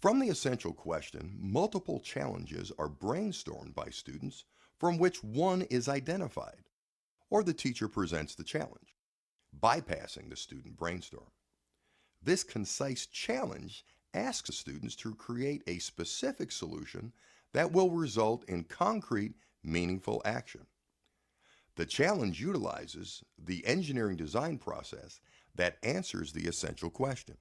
From the essential question, multiple challenges are brainstormed by students from which one is identified, or the teacher presents the challenge, bypassing the student brainstorm. This concise challenge asks students to create a specific solution that will result in concrete, meaningful action. The challenge utilizes the engineering design process that answers the essential question.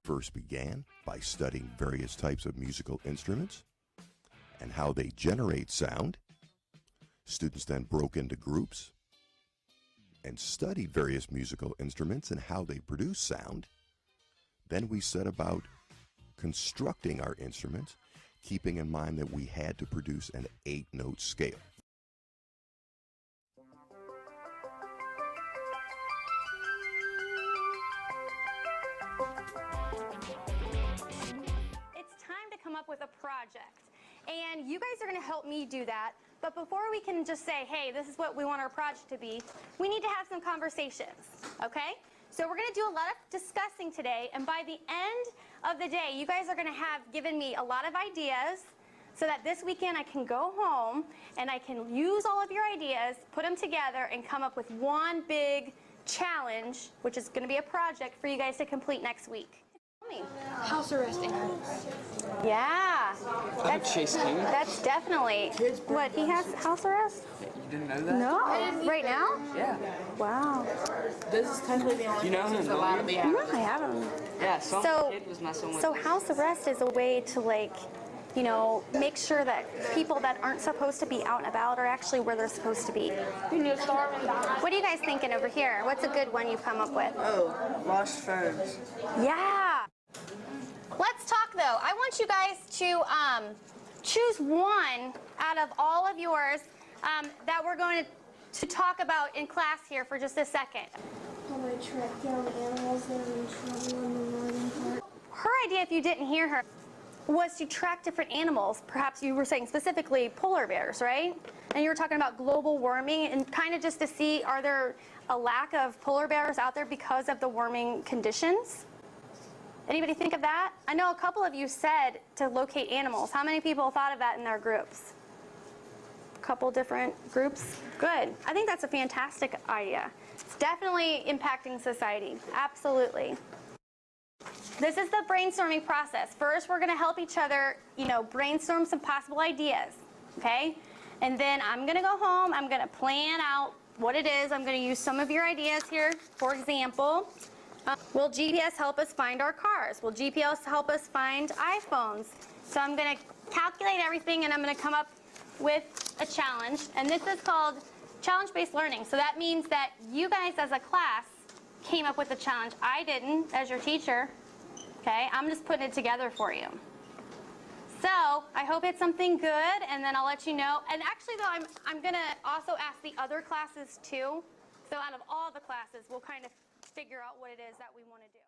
First began by studying various types of musical instruments and how they generate sound. Students then broke into groups and studied various musical instruments and how they produce sound. Then we set about constructing our instruments, keeping in mind that we had to produce an 8-note scale. It's time to come up with a project. And you guys are going to help me do that. But before we can just say, hey, this is what we want our project to be, we need to have some conversations, okay? So we're going to do a lot of discussing today, and by the end of the day, you guys are going to have given me a lot of ideas so that this weekend I can go home and I can use all of your ideas, put them together, and come up with one big challenge, which is going to be a project for you guys to complete next week. House arresting. Yeah. That's definitely. What, he has house arrest? You didn't know that? No. Right now? Yeah. Wow. This is technically the only thing that's allowed to be No, happening. I haven't. Yeah, some kid was messing with So this. house arrest is a way to, like, you know, make sure that people that aren't supposed to be out and about are actually where they're supposed to be. What are you guys thinking over here? What's a good one you've come up with? Oh, lost phones. Yeah. Let's talk though. I want you guys to choose one out of all of yours that we're going to talk about in class here for just a second. How I track down animals that are in trouble in the northern part. Her idea, if you didn't hear her, was to track different animals. Perhaps you were saying specifically polar bears, right? And you were talking about global warming and kind of just to see, are there a lack of polar bears out there because of the warming conditions? Anybody think of that? I know a couple of you said to locate animals. How many people thought of that in their groups? A couple different groups? Good. I think that's a fantastic idea. It's definitely impacting society. Absolutely. This is the brainstorming process. First, we're going to help each other, you know, brainstorm some possible ideas, okay? And then I'm going to go home. I'm going to plan out what it is. I'm going to use some of your ideas here. For example, will GPS help us find our cars? Will GPS help us find iPhones? So I'm going to calculate everything, and I'm going to come up with a challenge. And this is called challenge-based learning. So that means that you guys as a class came up with a challenge. I didn't as your teacher. Okay, I'm just putting it together for you. So I hope it's something good, and then I'll let you know. And actually, though, I'm going to also ask the other classes too. So out of all the classes, we'll kind of figure out what it is that we want to do.